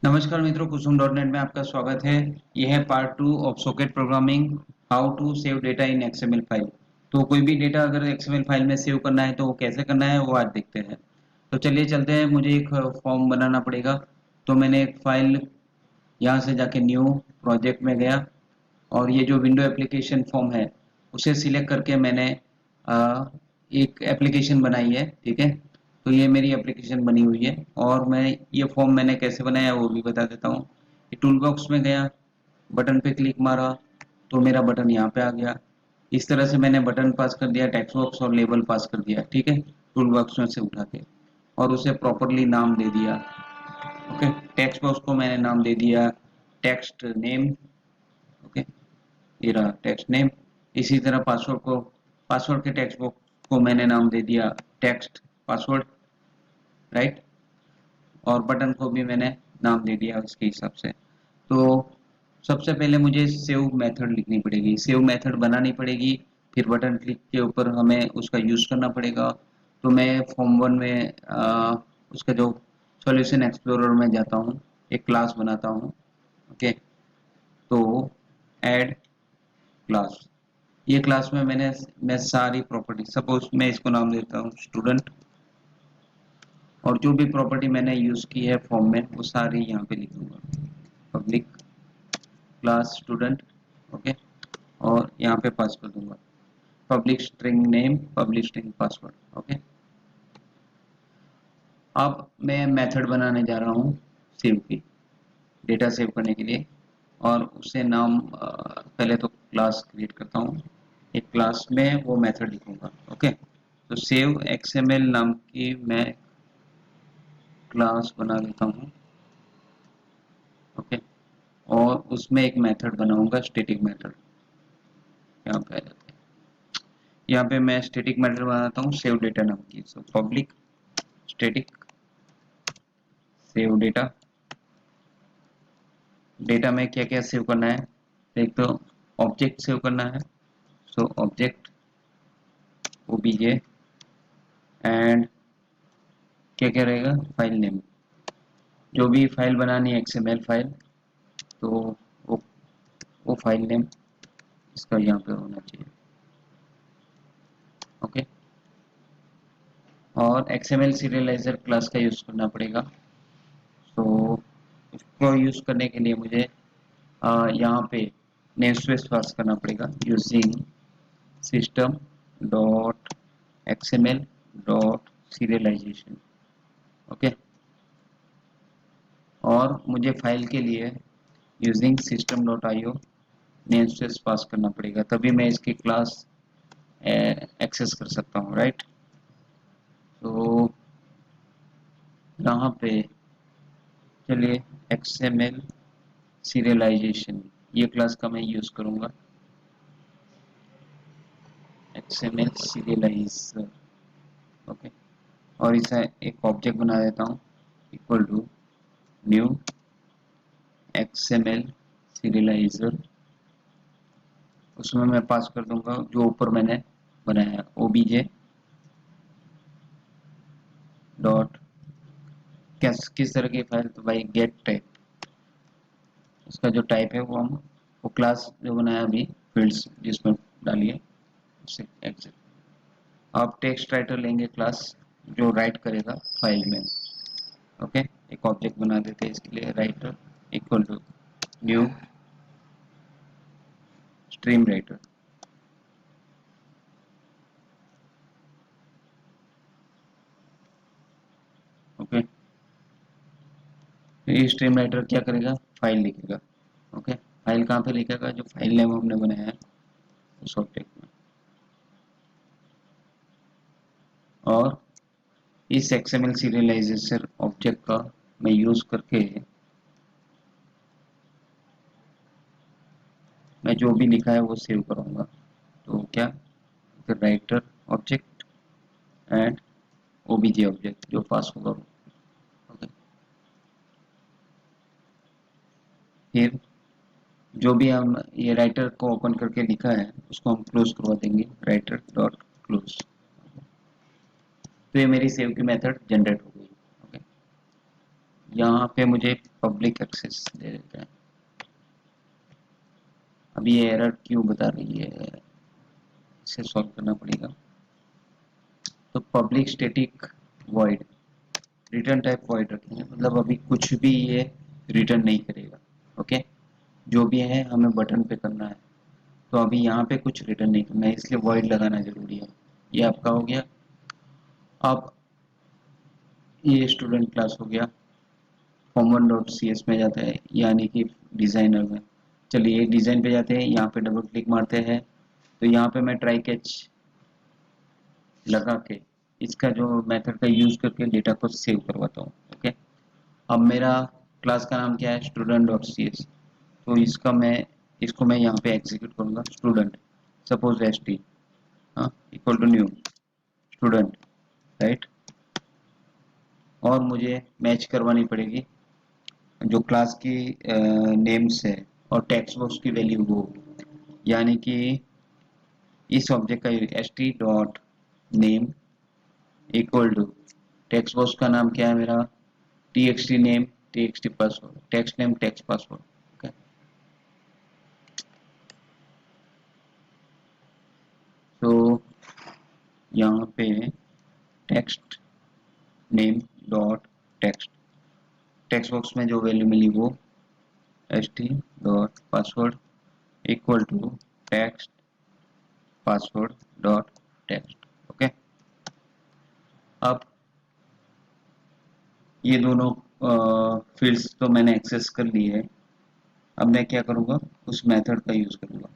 नमस्कार मित्रों, कुसुम dot net में आपका स्वागत है। यह है part 2 of socket programming, how to save data in XML file. तो कोई भी डेटा अगर एक्सएमएल फाइल में सेव करना है तो वो कैसे करना है वो आज देखते हैं। तो चलिए चलते हैं। मुझे एक फॉर्म बनाना पड़ेगा। तो मैंने एक फाइल यहाँ से जाके न्यू प्रोजेक्ट में गया और ये जो विंडो एप्लीकेशन फॉर्म है उसे सिलेक्ट करके मैंने एक एप्लीकेशन बनाई है। ठीक है, तो ये मेरी एप्लीकेशन बनी हुई है और मैं ये फॉर्म मैंने कैसे बनाया वो भी बता देता हूँ। टूल बॉक्स में गया, बटन पे क्लिक मारा तो मेरा बटन यहाँ पे आ गया। इस तरह से मैंने बटन पास कर दिया, टेक्स्ट बॉक्स और लेबल पास कर दिया। ठीक है, टूल बॉक्स में से उठा के और उसे प्रॉपरली नाम दे दिया। ओके, टेक्स्ट बॉक्स को मैंने नाम दे दिया टेक्स्ट नेम। ओके, ये रहा टेक्स्ट नेम। इसी तरह पासवर्ड के टेक्स्ट बॉक्स को मैंने नाम दे दिया टेक्स्ट पासवर्ड। राइट, और बटन को भी मैंने नाम दे दिया उसके हिसाब से। तो सबसे पहले मुझे सेव मेथड लिखनी पड़ेगी, सेव मेथड बनानी पड़ेगी। फिर बटन क्लिक के ऊपर हमें उसका यूज करना पड़ेगा। तो मैं फॉर्म 1 में उसका जो सॉल्यूशन एक्सप्लोरर में जाता हूँ, एक क्लास बनाता हूँ। ओके, तो ऐड क्लास, ये क्लास में मैं सारी प्रॉपर्टी, सपोज मैं इसको नाम देता हूँ स्टूडेंट, और जो भी प्रॉपर्टी मैंने यूज की है फॉर्म में वो सारी यहाँ पे लिख दूंगा। Public class student. ओके, और यहाँ पे पास कर दूंगा public string name, public string password. Okay, अब मैं मेथड बनाने जा रहा हूँ सेव की, डेटा सेव करने के लिए। और उसे नाम पहले तो क्लास क्रिएट करता हूँ, एक क्लास में वो मेथड लिखूंगा। ओके, तो सेव एक्सएमएल नाम की मैं क्लास बना लेता हूँ। ओके, और उसमें एक मेथड बनाऊंगा स्टैटिक मेथड। यहाँ पे आ जाते हैं, यहाँ पे मैं स्टैटिक मेथड बनाता हूँ सेव डेटा नाम की। So public static save data. Data में क्या क्या सेव करना है, एक तो ऑब्जेक्ट सेव करना है। सो ऑब्जेक्ट ओबीजे, एंड क्या क्या रहेगा, फाइल नेम। जो भी फाइल बनानी है एक्सएमएल फाइल, तो वो वो फाइल नेम इसका यहाँ पे होना चाहिए। ओके, और एक्सएमएल सीरियलाइजर क्लास का यूज करना पड़ेगा। तो उसको यूज करने के लिए मुझे यहाँ पे नेमस्पेस पास करना पड़ेगा using System dot XML dot Serialization. Okay, और मुझे फाइल के लिए using System dot IO namespace pass करना पड़ेगा, तभी मैं इसकी क्लास एक्सेस कर सकता हूँ। राइट, तो यहाँ पे चलिए एक्सएमएल सीरियलाइजेशन, ये क्लास का मैं यूज करूंगा, एक्सएमएल सीरियलाइजर। ओके, और इसे एक ऑब्जेक्ट बना देता हूँ equal to new XML serialiser. उसमें मैं पास कर दूंगा जो ऊपर मैंने बनाया है ओबीजे डॉट, किस तरह की फाइल, तो भाई गेट टाइप। उसका जो टाइप है वो क्लास जो बनाया अभी फील्ड्स जिसमें डालिए उसे एग्जिट। आप टेक्स्ट राइटर लेंगे क्लास जो राइट करेगा फाइल में। ओके, एक ऑब्जेक्ट बना देते हैं इसके लिए, writer equal to new stream writer. Okay, तो ये स्ट्रीम राइटर क्या करेगा, फाइल लिखेगा। ओके, फाइल कहाँ पे लिखेगा, जो फाइल नेम हमने बनाया है उस ऑब्जेक्ट में। और इस एक्सएमएल सीरियलाइजेशन ऑब्जेक्ट का मैं यूज करके मैं जो भी लिखा है वो सेव करूंगा। तो क्या, writer object and OBJ object जो पास होगा वो। ओके, फिर जो भी हम ये राइटर को ओपन करके लिखा है उसको हम क्लोज करवा देंगे, राइटर डॉट क्लोज। तो ये मेरी सेव की मेथड जनरेट हो गई। ओके, यहाँ पे मुझे पब्लिक एक्सेस दे देते हैं। अब ये एरर क्यों बता रही है, इसे सॉल्व करना पड़ेगा। तो public static void return type void रखेंगे, मतलब अभी कुछ भी ये रिटर्न नहीं करेगा। ओके, जो भी है हमें बटन पे करना है, तो अभी यहाँ पे कुछ रिटर्न नहीं करना है, इसलिए वॉइड लगाना जरूरी है। ये आपका हो गया। अब ये स्टूडेंट क्लास हो गया, common.cs में जाता है, यानी कि डिजाइनर में। चलिए डिजाइन पे जाते हैं, यहाँ पे डबल क्लिक मारते हैं, तो यहाँ पे मैं ट्राई कैच लगा के इसका जो मेथड का यूज करके डेटा को सेव करवाता हूँ। ओके, अब मेरा क्लास का नाम क्या है, student.cs। तो इसको मैं यहाँ पे एग्जीक्यूट करूंगा, student suppose st equal to new student, right. और मुझे मैच करवानी पड़ेगी जो क्लास की नेम्स है और टेक्स्ट बॉक्स की वैल्यू वो, यानी कि इस ऑब्जेक्ट का st dot name equal to text box का नाम क्या है मेरा, txt name txt password, text name text password. Okay, तो यहाँ पे text name dot text, text box में जो वैल्यू मिली वो st dot password equal to text password dot text. Okay, अब ये दोनों फील्ड्स तो मैंने एक्सेस कर लिए है। अब मैं क्या करूँगा, उस मेथड का यूज़ करूँगा।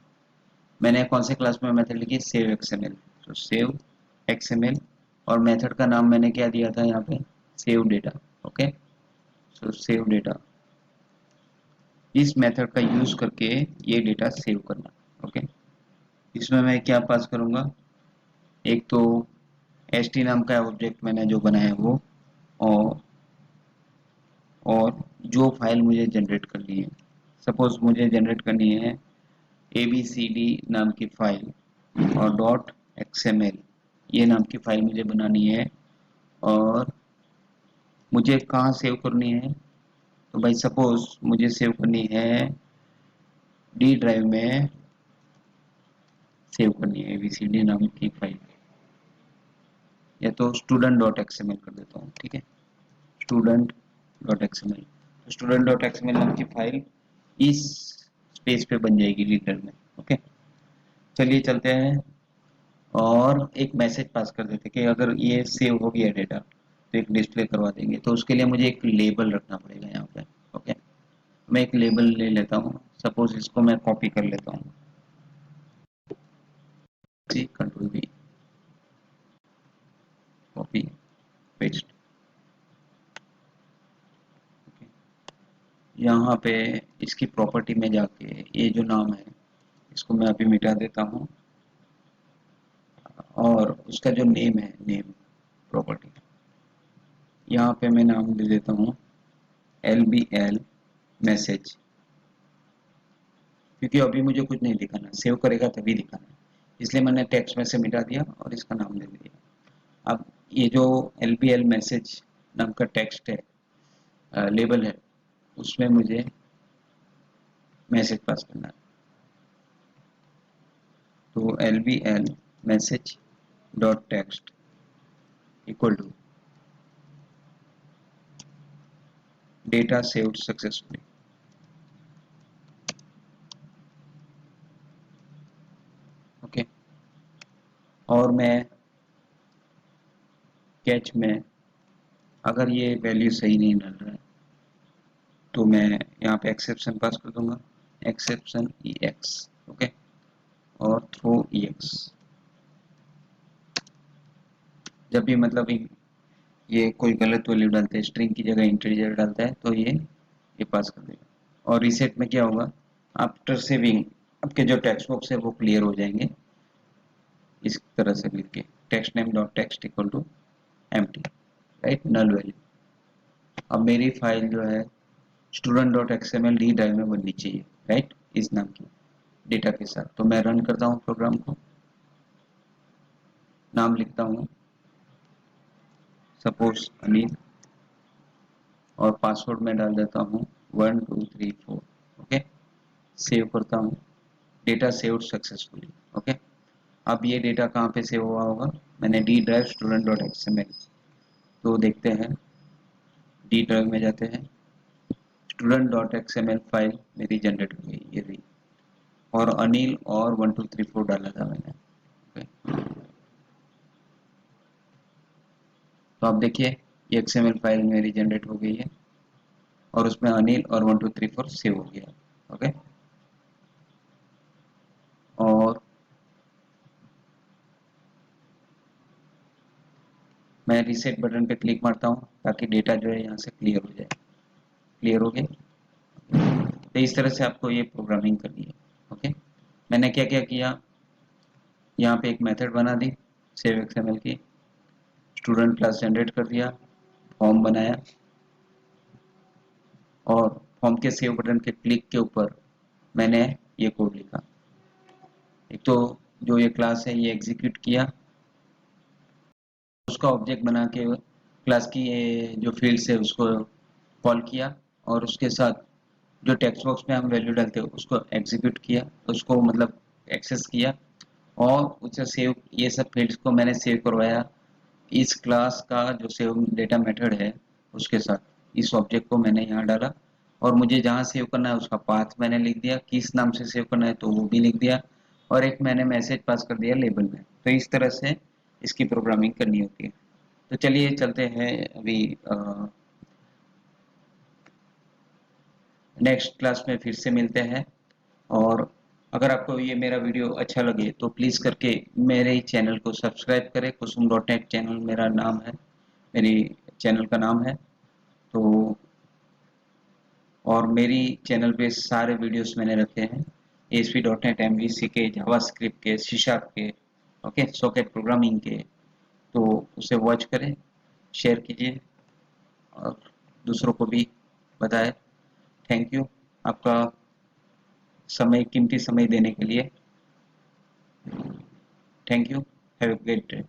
मैंने कौन से क्लास में मेथड लिखी, सेव एक्सएमएल। तो सेव एक्सएमएल और मेथड का नाम मैंने क्या दिया था यहाँ पे, सेव डेटा। ओके, सो सेव डेटा, इस मेथड का यूज करके ये डेटा सेव करना। ओके, इसमें मैं क्या पास करूँगा, एक तो st नाम का ऑब्जेक्ट मैंने जो बनाया है वो, और और जो फाइल मुझे जनरेट करनी है, सपोज मुझे जनरेट करनी है abcd नाम की फाइल और डॉट xml ये नाम की फाइल मुझे बनानी है, और मुझे कहाँ सेव करनी है, तो भाई सपोज मुझे सेव करनी है डी ड्राइव में, सेव करनी है abcd नाम की फाइल, या तो स्टूडेंट डॉट एक्सएमएल कर देता हूँ। ठीक है, स्टूडेंट डॉट एक्सएमएल, तो स्टूडेंट डॉट एक्सएमएल नाम की फाइल इस स्पेस पे बन जाएगी रीडर में। ओके, चलिए चलते हैं और एक मैसेज पास कर देते कि अगर ये सेव हो गया डेटा तो एक डिस्प्ले करवा देंगे। तो उसके लिए मुझे एक लेबल रखना पड़ेगा यहाँ पे। ओके, मैं एक लेबल ले लेता हूँ, सपोज इसको मैं कॉपी कर लेता हूँ, कंट्रोल वी, कॉपी पेस्ट। यहाँ पे इसकी प्रॉपर्टी में जाके ये जो नाम है इसको मैं अभी मिटा देता हूँ, और उसका जो नेम है, नेम प्रॉपर्टी, यहाँ पे मैं नाम दे देता हूँ lbl मैसेज, क्योंकि अभी मुझे कुछ नहीं दिखाना, सेव करेगा तभी दिखाना, इसलिए मैंने टेक्स्ट में से मिटा दिया और इसका नाम दे दिया। अब ये जो lbl मैसेज नाम का टेक्स्ट है, लेबल है, उसमें मुझे मैसेज पास करना है। तो lbl message dot text equal to data saved successfully. Okay, और मैं कैच में अगर ये वैल्यू सही नहीं मिल रहा है तो मैं यहाँ पे एक्सेप्शन पास कर दूंगा, एक्सेप्शन EX। ओके, और थ्रो EX, जब भी मतलब ये कोई गलत वैल्यू डालते हैं, स्ट्रिंग की जगह इंटीजर डालता है, तो ये पास कर देगा। और रीसेट में क्या होगा, आफ्टर सेविंग आपके जो टेक्स्ट बॉक्स है वो क्लियर हो जाएंगे, इस तरह से लिख के text name dot text equal to empty, right, null value. अब मेरी फाइल जो है student dot XML D drive में बननी चाहिए, राइट, इस नाम की डेटा के साथ। तो मैं रन करता हूँ प्रोग्राम को, नाम लिखता हूँ सपोज अनिल, और पासवर्ड मैं डाल देता हूँ 1234। ओके, सेव करता हूँ। Data saved successfully. ओके, अब ये डेटा कहाँ पे सेव हुआ होगा? मैंने D drive student dot XML, तो देखते हैं, डी ड्राइव में जाते हैं, स्टूडेंट डॉट एक्सएमएल फाइल मेरी जनरेट हो गई, ये रही। और अनिल और 1234 डाला था मैंने। ओके, तो आप देखिए ये एक्सएमएल फाइल मेरी जनरेट हो गई है और उसमें अनिल और 1234 सेव हो गया। ओके, और मैं रीसेट बटन पे क्लिक मारता हूँ ताकि डेटा जो है यहाँ से क्लियर हो जाए। क्लियर हो गया? तो इस तरह से आपको ये प्रोग्रामिंग करनी है। ओके, मैंने क्या क्या किया, यहाँ पे एक मेथड बना दी सेव एक्सएमएल की, स्टूडेंट क्लास जनरेट कर दिया, फॉर्म बनाया और फॉर्म के सेव बटन के क्लिक के ऊपर मैंने ये कोड लिखा। एक तो जो ये क्लास है ये एग्जीक्यूट किया, उसका ऑब्जेक्ट बना के क्लास की ये जो फील्ड्स है उसको कॉल किया और उसके साथ जो टेक्स्ट बॉक्स में हम वैल्यू डालते हैं उसको एग्जीक्यूट किया, उसको मतलब एक्सेस किया और उसे सेव, ये सब फील्ड्स को मैंने सेव करवाया इस क्लास का जो सेव डेटा मेथड है उसके साथ। इस ऑब्जेक्ट को मैंने यहाँ डाला और मुझे जहाँ सेव करना है उसका पाथ मैंने लिख दिया, किस नाम से सेव करना है तो वो भी लिख दिया और एक मैंने मैसेज पास कर दिया लेबल में। तो इस तरह से इसकी प्रोग्रामिंग करनी होती है। तो चलिए चलते हैं अभी नेक्स्ट क्लास में फिर से मिलते हैं। और अगर आपको ये मेरा वीडियो अच्छा लगे तो प्लीज़ करके मेरे चैनल को सब्सक्राइब करें। कुसुम डॉट नेट चैनल मेरा नाम है, मेरी चैनल का नाम है। तो और मेरी चैनल पे सारे वीडियोस मैंने रखे हैं ASP.NET MVC के, जावास्क्रिप्ट के, C# के, ओके, सॉकेट प्रोग्रामिंग के। तो उसे वॉच करें, शेयर कीजिए और दूसरों को भी बताएं। थैंक यू आपका समय, कीमती समय देने के लिए। Thank you, have a great day.